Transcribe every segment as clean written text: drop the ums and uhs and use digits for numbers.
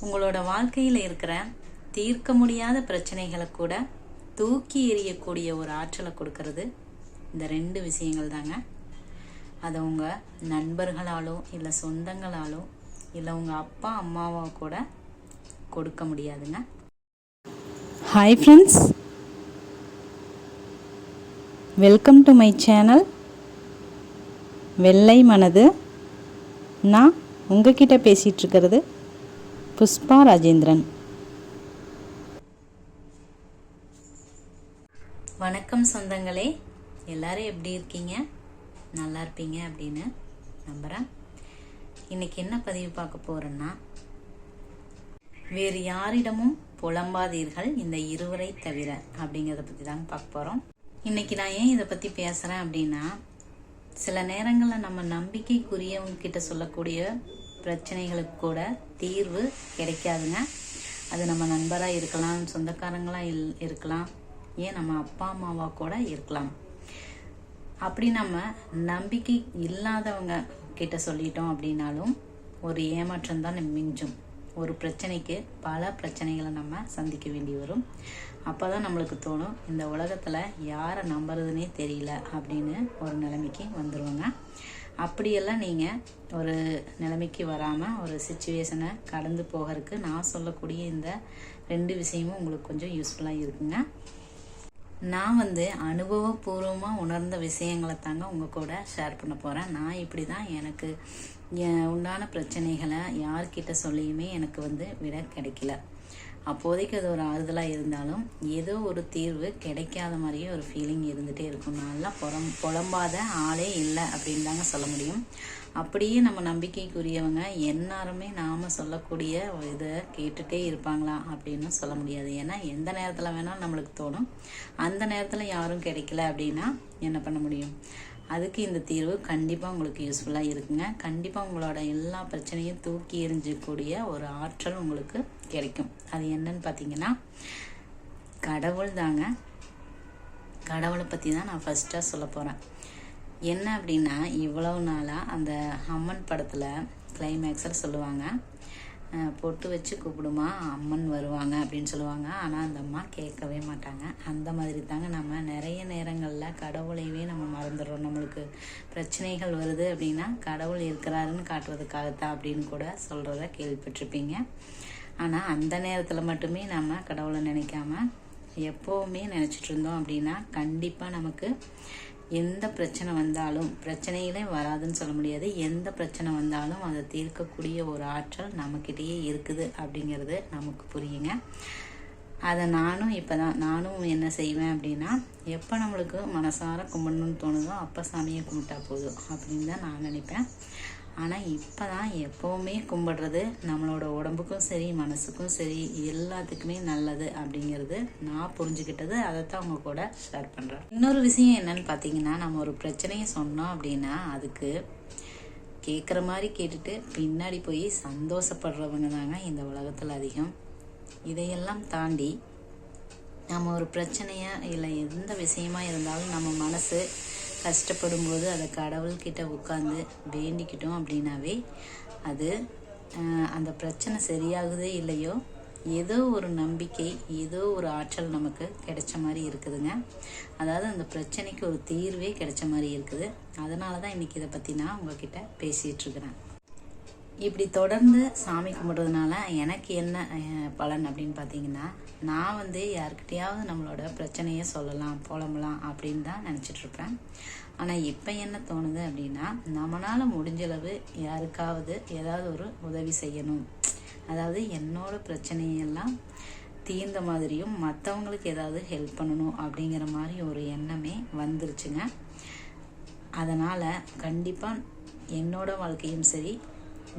உங்களோட வாழ்க்கையில் இருக்கிற தீர்க்க முடியாத பிரச்சனைகளை கூட தூக்கி எறியக்கூடிய ஒரு ஆற்றலை கொடுக்கறது இந்த 2 விஷயங்கள் தாங்க. அதை உங்கள் நண்பர்களாலோ இல்லை சொந்தங்களாலோ இல்லை உங்கள் அப்பா அம்மாவோ கூட கொடுக்க முடியாதுங்க. Hi friends, welcome to my channel வெள்ளை மனது. நான் உங்ககிட்ட பேசிகிட்ருக்கிறது புஷ்பா ராஜேந்திரன். வணக்கம் சொந்தங்களே, எல்லாரும் எப்படி இருக்கீங்க? நல்லா இருப்பீங்க அப்படின்னு நம்புகிறேன். இன்றைக்கி என்ன பதிவு பார்க்க போகிறேன்னா, வேறு யாரிடமும் புலம்பாதீர்கள் இந்த இருவரை தவிர அப்படிங்கிறத பற்றி தாங்க பார்க்க போகிறோம். இன்றைக்கி நான் ஏன் இதை பற்றி பேசுகிறேன் அப்படின்னா, சில நேரங்களில் நம்ம நம்பிக்கைக்குரியவங்க கிட்ட சொல்லக்கூடிய பிரச்சனைகளுக்கு கூட தீர்வு கிடைக்காதுங்க. அது நம்ம நண்பராக இருக்கலாம், சொந்தக்காரங்களாக இருக்கலாம், ஏன் நம்ம அப்பா அம்மாவாக கூட இருக்கலாம். அப்படி நம்ம நம்பிக்கை இல்லாதவங்க கிட்ட சொல்லிட்டோம் அப்படின்னாலும் ஒரு ஏமாற்றம் தான் மிஞ்சும். ஒரு பிரச்சனைக்கு பல பிரச்சனைகளை நம்ம சந்திக்க வேண்டி வரும். அப்போ தான் நம்மளுக்கு தோணும், இந்த உலகத்தில் யாரை நம்புறதுனே தெரியல அப்படின்னு ஒரு நிலைமைக்கு வந்துடுவோங்க. அப்படியெல்லாம் நீங்கள் ஒரு நிலைமைக்கு வராமல் ஒரு சுச்சுவேஷனை கடந்து போகிறதுக்கு நான் சொல்லக்கூடிய இந்த 2 விஷயமும் உங்களுக்கு கொஞ்சம் யூஸ்ஃபுல்லாக இருக்குங்க. நான் அனுபவபூர்வமாக உணர்ந்த விஷயங்களை தாங்க உங்கள் கூட ஷேர் பண்ண போகிறேன். நான் இப்படி தான் எனக்கு உண்டான பிரச்சனைகளை யார்கிட்ட சொல்லியுமே எனக்கு விட கிடைக்கல. அப்போதைக்கு அது ஒரு ஆறுதலாக இருந்தாலும் ஏதோ ஒரு தீர்வு கிடைக்காத மாதிரியே ஒரு ஃபீலிங் இருந்துகிட்டே இருக்கும். நல்லா புலம்பாத ஆளே இல்லை அப்படின்னு தாங்க சொல்ல முடியும். அப்படியே நம்ம நம்பிக்கைக்குரியவங்க எல்லாருமே நாம் சொல்லக்கூடிய இதை கேட்டுகிட்டே இருப்பாங்களா அப்படின்னு சொல்ல முடியாது. ஏன்னா எந்த நேரத்தில் வேணாலும் நம்மளுக்கு தோணும். அந்த நேரத்தில் யாரும் கிடைக்கல அப்படின்னா என்ன பண்ண முடியும்? அதுக்கு இந்த தீர்வு கண்டிப்பாக உங்களுக்கு யூஸ்ஃபுல்லாக இருக்குங்க. கண்டிப்பாக உங்களோட எல்லா பிரச்சனையும் தூக்கி எறிஞ்சக்கூடிய ஒரு ஆற்றல் உங்களுக்கு கிடைக்கும். அது என்னன்னு பார்த்தீங்கன்னா, கடவுள் தாங்க. கடவுளை பற்றி தான் நான் ஃபஸ்ட்டாக சொல்ல போகிறேன். என்ன அப்படின்னா, இவ்வளவு நாளாக அந்த அம்மன் படத்தில் கிளைமேக்ஸில் சொல்லுவாங்க, பொட்டு வச்சு கூப்பிடுமா அம்மன் வருவாங்க அப்படின்னு சொல்லுவாங்க. ஆனால் அந்த அம்மா கேட்கவே மாட்டாங்க. அந்த மாதிரி தாங்க நம்ம நிறைய நேரங்களில் கடவுளையே நம்ம மறந்துடுறோம். நம்மளுக்கு பிரச்சனைகள் வருது அப்படின்னா கடவுள் இருக்கிறாருன்னு காட்டுறதுக்காகத்தான் அப்படின்னு கூட சொல்கிறத கேள்விப்பட்டிருப்பீங்க. ஆனால் அந்த நேரத்தில் மட்டுமே நம்ம கடவுளை நினைக்காம எப்போவுமே நினச்சிட்டு இருந்தோம் அப்படின்னா கண்டிப்பாக நமக்கு எந்த பிரச்சனை வந்தாலும், பிரச்சனைகளே வராதுன்னு சொல்ல முடியாது, எந்த பிரச்சனை வந்தாலும் அதை தீர்க்கக்கூடிய ஒரு ஆற்றல் நம்மக்கிட்டேயே இருக்குது அப்படிங்கிறது நமக்கு புரியுங்க. அதை நானும் என்ன செய்வேன் அப்படின்னா, எப்போ நம்மளுக்கு மனசார கும்பிடணும்னு தோணுதோ அப்போ சாமியை கும்பிட்டா போதும் அப்படின்னு தான் நான் நினைப்பேன். ஆனால் இப்போ தான் எப்போவுமே கும்பிடுறது நம்மளோட உடம்புக்கும் சரி மனசுக்கும் சரி எல்லாத்துக்குமே நல்லது அப்படிங்கிறது நான் புரிஞ்சுக்கிட்டது. அதைத்தான் அவங்க கூட ஷேர் பண்ணுறேன். இன்னொரு விஷயம் என்னன்னு பார்த்தீங்கன்னா, நம்ம ஒரு பிரச்சனையை சொன்னோம் அப்படின்னா அதுக்கு கேட்குற மாதிரி கேட்டுட்டு பின்னாடி போய் சந்தோஷப்படுறவங்க தாங்க இந்த உலகத்தில் அதிகம். இதையெல்லாம் தாண்டி நம்ம ஒரு பிரச்சனையாக இல்லை எந்த விஷயமா இருந்தாலும் நம்ம மனசு கஷ்டப்படும் போது அதை கடவுள்கிட்ட உட்காந்து வேண்டிக்கிட்டோம் அப்படின்னாவே அது அந்த பிரச்சனை சரியாகுதே இல்லையோ ஏதோ ஒரு நம்பிக்கை, ஏதோ ஒரு ஆற்றல் நமக்கு கிடைச்ச மாதிரி இருக்குதுங்க. அதாவது அந்த பிரச்சனைக்கு ஒரு தீர்வே கிடைச்ச மாதிரி இருக்குது. அதனால தான் இன்றைக்கி இதை பற்றி நான் உங்ககிட்ட பேசிகிட்டு இருக்கிறேன். இப்படி தொடர்ந்து சாமி கும்பிட்றதுனால எனக்கு என்ன பலன் அப்படின்னு பார்த்தீங்கன்னா, நான் யார்கிட்டையாவது நம்மளோட பிரச்சனையை சொல்லலாம், புலம்பலாம் அப்படின்னு தான் நினச்சிட்ருப்பேன். ஆனால் இப்போ என்ன தோணுது அப்படின்னா, நம்மளால் முடிஞ்சளவு யாருக்காவது ஏதாவது ஒரு உதவி செய்யணும், அதாவது என்னோட பிரச்சனையெல்லாம் தீர்ந்த மாதிரியும் மற்றவங்களுக்கு ஏதாவது ஹெல்ப் பண்ணணும் அப்படிங்கிற மாதிரி ஒரு எண்ணமே வந்துருச்சுங்க. அதனால் கண்டிப்பாக என்னோட வாழ்க்கையும் சரி,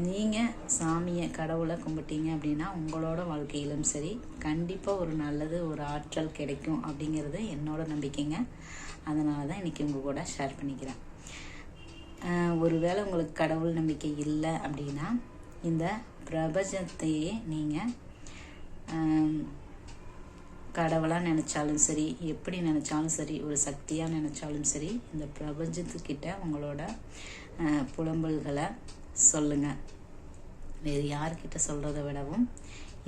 நீங்கள் சாமியை கடவுளை கும்பிட்டீங்க அப்படின்னா உங்களோட வாழ்க்கையிலும் சரி கண்டிப்பாக ஒரு நல்லது, ஒரு ஆற்றல் கிடைக்கும் அப்படிங்கிறது என்னோட நம்பிக்கைங்க. அதனால தான் இன்றைக்கி உங்கள் கூட ஷேர் பண்ணிக்கிறேன். ஒருவேளை உங்களுக்கு கடவுள் நம்பிக்கை இல்லை அப்படின்னா இந்த பிரபஞ்சத்தையே நீங்கள் கடவுளாக நினச்சாலும் சரி, எப்படி நினச்சாலும் சரி, ஒரு சக்தியாக நினச்சாலும் சரி, இந்த பிரபஞ்சத்துக்கிட்ட உங்களோட புலம்பல்களை சொல்லுங்கள். வேறு யார்கிட்ட சொல்கிறத விடவும்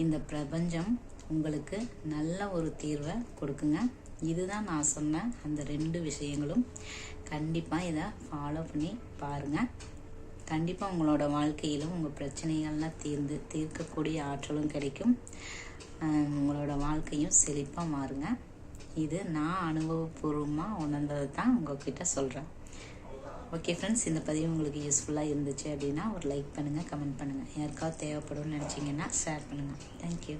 இந்த பிரபஞ்சம் உங்களுக்கு நல்ல ஒரு தீர்வை கொடுக்குங்க. இதுதான் நான் சொன்ன அந்த 2 விஷயங்களும். கண்டிப்பாக இதை ஃபாலோ பண்ணி பாருங்கள். கண்டிப்பாக உங்களோட வாழ்க்கையிலும் உங்கள் பிரச்சனைகள்லாம் தீர்க்கக்கூடிய ஆற்றலும் கிடைக்கும். உங்களோட வாழ்க்கையும் செழிப்பாக மாறுங்க. இது நான் அனுபவபூர்வமாக உணர்ந்ததை தான் உங்கள்கிட்ட சொல்கிறேன். ஓகே ஃப்ரெண்ட்ஸ், இந்த பதிவு உங்களுக்கு யூஸ்ஃபுல்லாக இருந்துச்சு அப்படின்னா ஒரு லைக் பண்ணுங்கள், கமெண்ட் பண்ணுங்கள். யாருக்காவது தேவைப்படும்னு நினச்சிங்கன்னா ஷேர் பண்ணுங்கள். தேங்க்யூ.